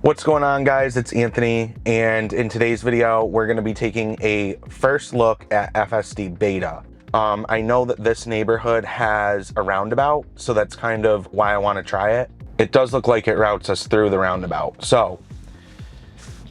What's going on, guys? It's Anthony, and in today's video we're going to be taking a first look at FSD Beta. I know that this neighborhood has a roundabout, so that's kind of why I want to try it. It does look like it routes us through the roundabout. So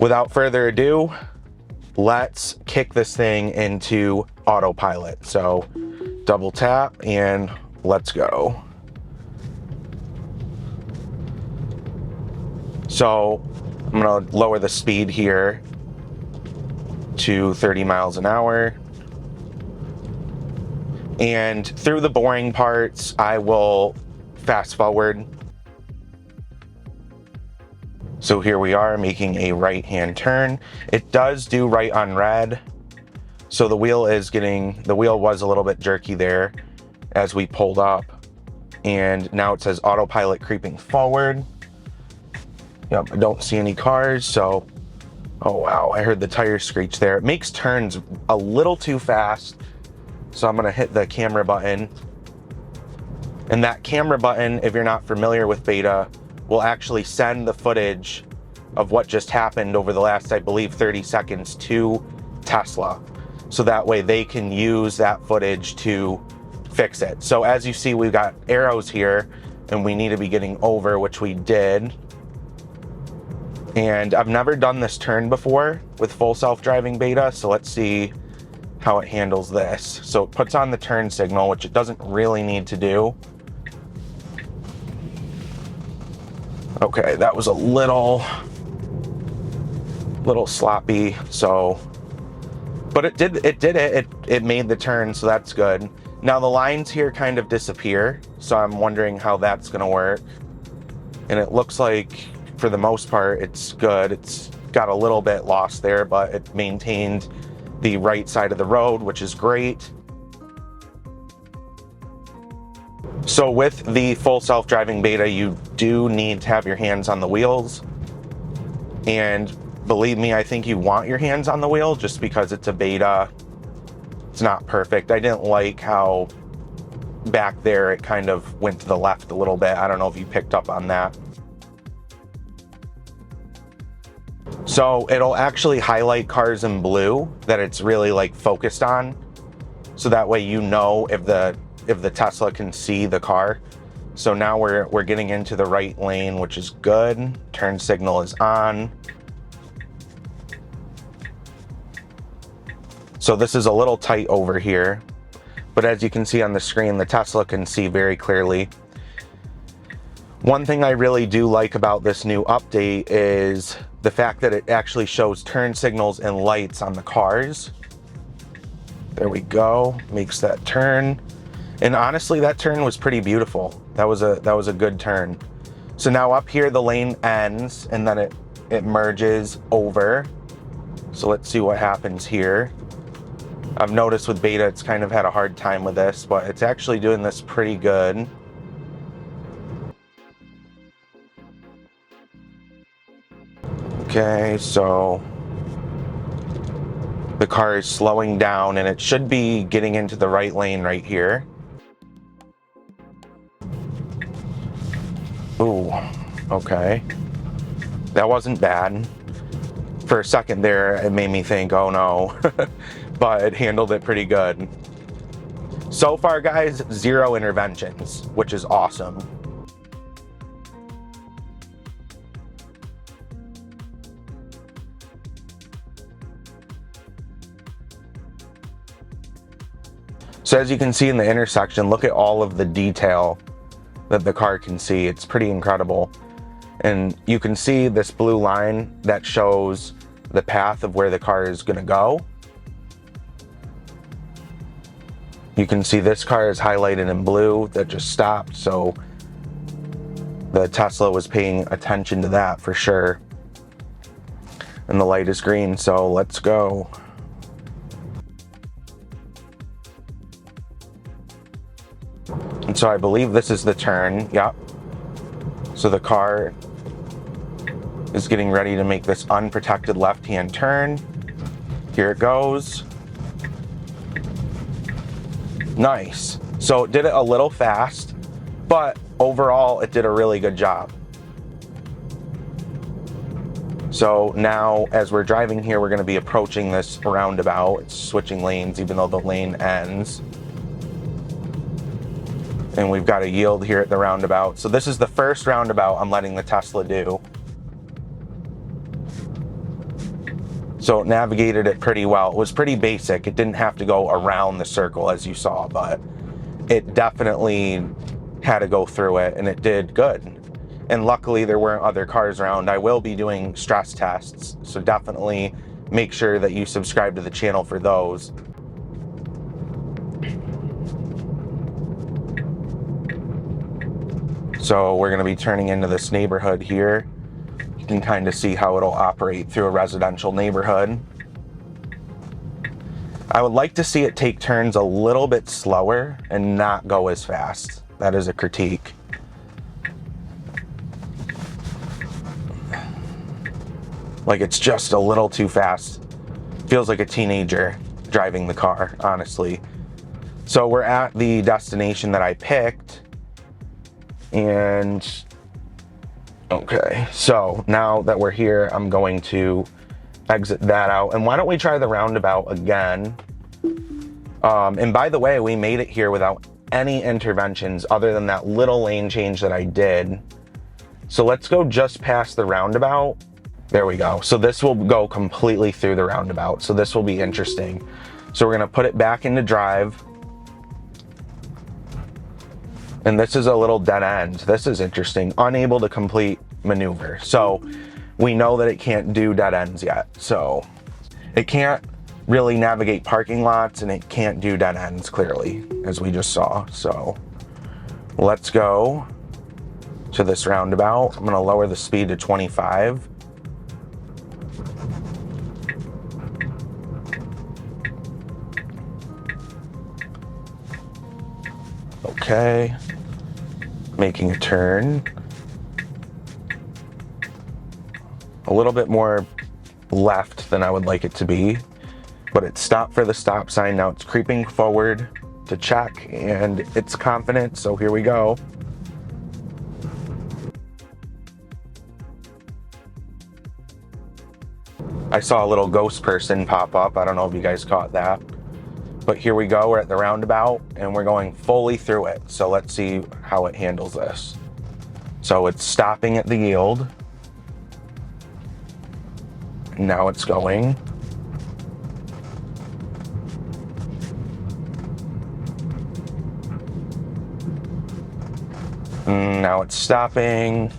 without further ado, let's kick this thing into autopilot. So double tap and let's go. So I'm gonna lower the speed here to 30 miles an hour. And through the boring parts, I will fast forward. So here we are making a right-hand turn. It does do right on red. So the wheel was a little bit jerky there as we pulled up. And now it says autopilot creeping forward. Yep, I don't see any cars, so, oh wow, I heard the tires screech there. It makes turns a little too fast, so I'm gonna hit the camera button. And that camera button, if you're not familiar with beta, will actually send the footage of what just happened over the last, I believe, 30 seconds to Tesla. So that way they can use that footage to fix it. So as you see, we've got arrows here, and we need to be getting over, which we did. And I've never done this turn before with full self-driving beta, so let's see how it handles this. So it puts on the turn signal, which it doesn't really need to do. Okay, that was a little sloppy, so, but it did it. It made the turn, so that's good. Now the lines here kind of disappear, so I'm wondering how that's gonna work. And it looks like, for the most part, it's good. It's got a little bit lost there, but it maintained the right side of the road, which is great. So with the full self-driving beta, you do need to have your hands on the wheels. And believe me, I think you want your hands on the wheel just because it's a beta. It's not perfect. I didn't like how back there it kind of went to the left a little bit. I don't know if you picked up on that. So it'll actually highlight cars in blue that it's really like focused on. So that way you know if the Tesla can see the car. So now we're getting into the right lane, which is good. Turn signal is on. So this is a little tight over here, but as you can see on the screen, the Tesla can see very clearly. One thing I really do like about this new update is the fact that it actually shows turn signals and lights on the cars. There we go, makes that turn. And honestly, that turn was pretty beautiful. That was a good turn. So now up here, the lane ends and then it merges over. So let's see what happens here. I've noticed with beta, it's kind of had a hard time with this, but it's actually doing this pretty good. Okay, so the car is slowing down and it should be getting into the right lane right here. Ooh, okay. That wasn't bad. For a second there, it made me think, oh no, but it handled it pretty good. So far, guys, 0 interventions, which is awesome. So as you can see in the intersection, look at all of the detail that the car can see. It's pretty incredible. And you can see this blue line that shows the path of where the car is gonna go. You can see this car is highlighted in blue that just stopped, so the Tesla was paying attention to that for sure. And the light is green, so let's go. And so I believe this is the turn, yep. So the car is getting ready to make this unprotected left-hand turn. Here it goes. Nice. So it did it a little fast, but overall it did a really good job. So now as we're driving here, we're going to be approaching this roundabout. It's switching lanes even though the lane ends. And we've got a yield here at the roundabout. So this is the first roundabout I'm letting the Tesla do. So it navigated it pretty well. It was pretty basic. It didn't have to go around the circle as you saw, but it definitely had to go through it, and it did good. And luckily there weren't other cars around. I will be doing stress tests, so definitely make sure that you subscribe to the channel for those. So we're going to be turning into this neighborhood here. You can kind of see how it'll operate through a residential neighborhood. I would like to see it take turns a little bit slower and not go as fast. That is a critique. Like, it's just a little too fast. Feels like a teenager driving the car, honestly. So we're at the destination that I picked. And okay, so now that we're here, I'm going to exit that out. And why don't we try the roundabout again? And by the way, we made it here without any interventions other than that little lane change that I did. So let's go just past the roundabout. There we go. So this will go completely through the roundabout. So this will be interesting. So we're going to put it back into drive. And this is a little dead end. This is interesting. Unable to complete maneuver. So we know that it can't do dead ends yet. So it can't really navigate parking lots, and it can't do dead ends clearly, as we just saw. So let's go to this roundabout. I'm going to lower the speed to 25. Okay. Making a turn. A little bit more left than I would like it to be, but it stopped for the stop sign. Now it's creeping forward to check, and it's confident, so here we go. I saw a little ghost person pop up. I don't know if you guys caught that. But here we go, we're at the roundabout and we're going fully through it. So let's see how it handles this. So it's stopping at the yield. Now it's going. Now it's stopping.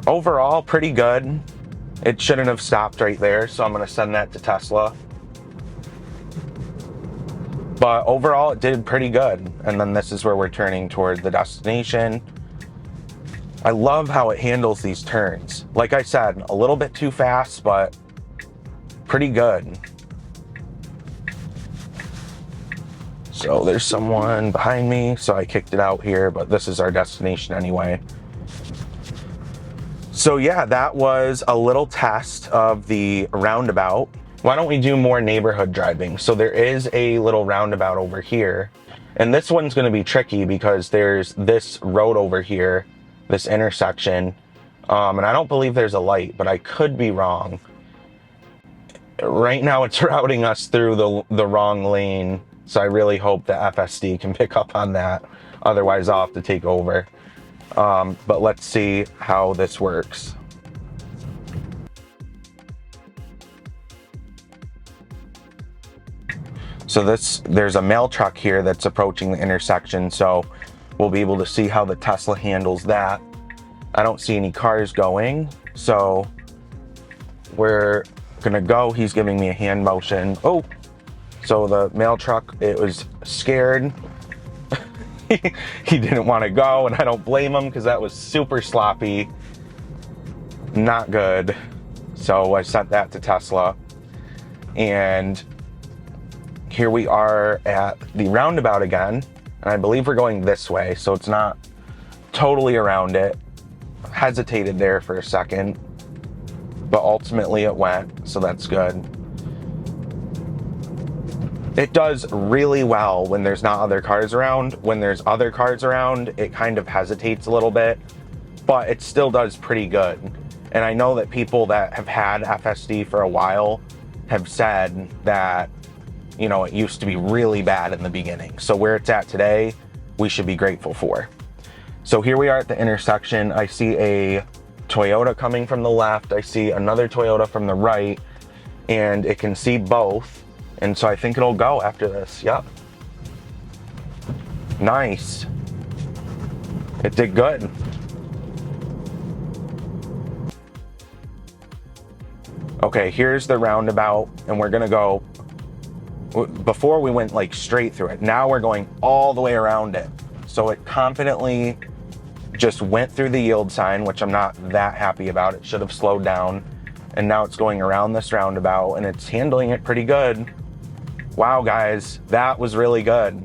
Overall, pretty good. It shouldn't have stopped right there, so I'm gonna send that to Tesla. But overall, it did pretty good. And then this is where we're turning toward the destination. I love how it handles these turns. Like I said, a little bit too fast, but pretty good. So there's someone behind me, so I kicked it out here, but this is our destination anyway. So yeah, that was a little test of the roundabout. Why don't we do more neighborhood driving? So there is a little roundabout over here, and this one's going to be tricky because there's this road over here, this intersection, and I don't believe there's a light, but I could be wrong. Right now it's routing us through the wrong lane, so I really hope that FSD can pick up on that. Otherwise I'll have to take over. But let's see how this works. So there's a mail truck here that's approaching the intersection, so we'll be able to see how the Tesla handles that. I don't see any cars going, so we're gonna go. He's giving me a hand motion. Oh, so the mail truck, it was scared. He didn't want to go, and I don't blame him because that was super sloppy. Not good. So I sent that to Tesla, and here we are at the roundabout again, and I believe we're going this way, so it's not totally around it. Hesitated there for a second, but ultimately it went, so that's good. It does really well when there's not other cars around. When there's other cars around, it kind of hesitates a little bit, but it still does pretty good. And I know that people that have had FSD for a while have said that, you know, it used to be really bad in the beginning. So where it's at today, we should be grateful for. So here we are at the intersection. I see a Toyota coming from the left. I see another Toyota from the right, and it can see both. And so I think it'll go after this. Yep. Nice. It did good. Okay, here's the roundabout, and we're gonna go, before we went like straight through it, now we're going all the way around it. So it confidently just went through the yield sign, which I'm not that happy about. It should have slowed down. And now it's going around this roundabout, and it's handling it pretty good. Wow, guys, that was really good.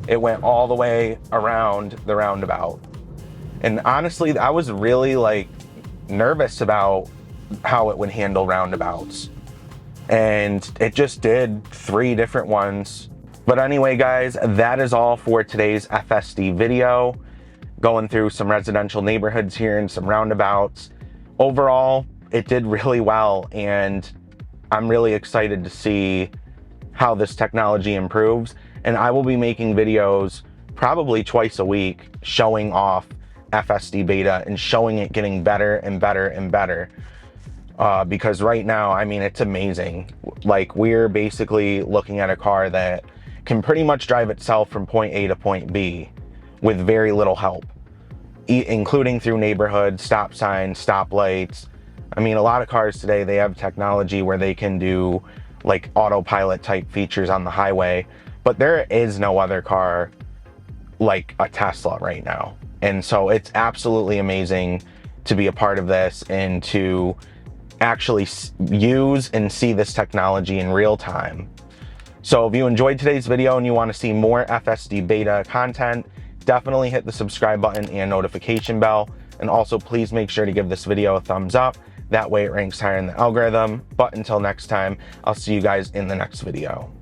It went all the way around the roundabout. And honestly, I was really like nervous about how it would handle roundabouts. And it just did 3 different ones. But anyway, guys, that is all for today's FSD video. Going through some residential neighborhoods here and some roundabouts. Overall, it did really well, and I'm really excited to see how this technology improves. And I will be making videos probably twice a week showing off FSD Beta and showing it getting better and better and better. Because right now, I mean, it's amazing. Like, we're basically looking at a car that can pretty much drive itself from point A to point B with very little help, including through neighborhoods, stop signs, stoplights. I mean, a lot of cars today, they have technology where they can do like autopilot type features on the highway, but there is no other car like a Tesla right now. And so it's absolutely amazing to be a part of this and to actually use and see this technology in real time. So if you enjoyed today's video and you want to see more FSD Beta content, definitely hit the subscribe button and notification bell. And also please make sure to give this video a thumbs up. That way it ranks higher in the algorithm. But until next time, I'll see you guys in the next video.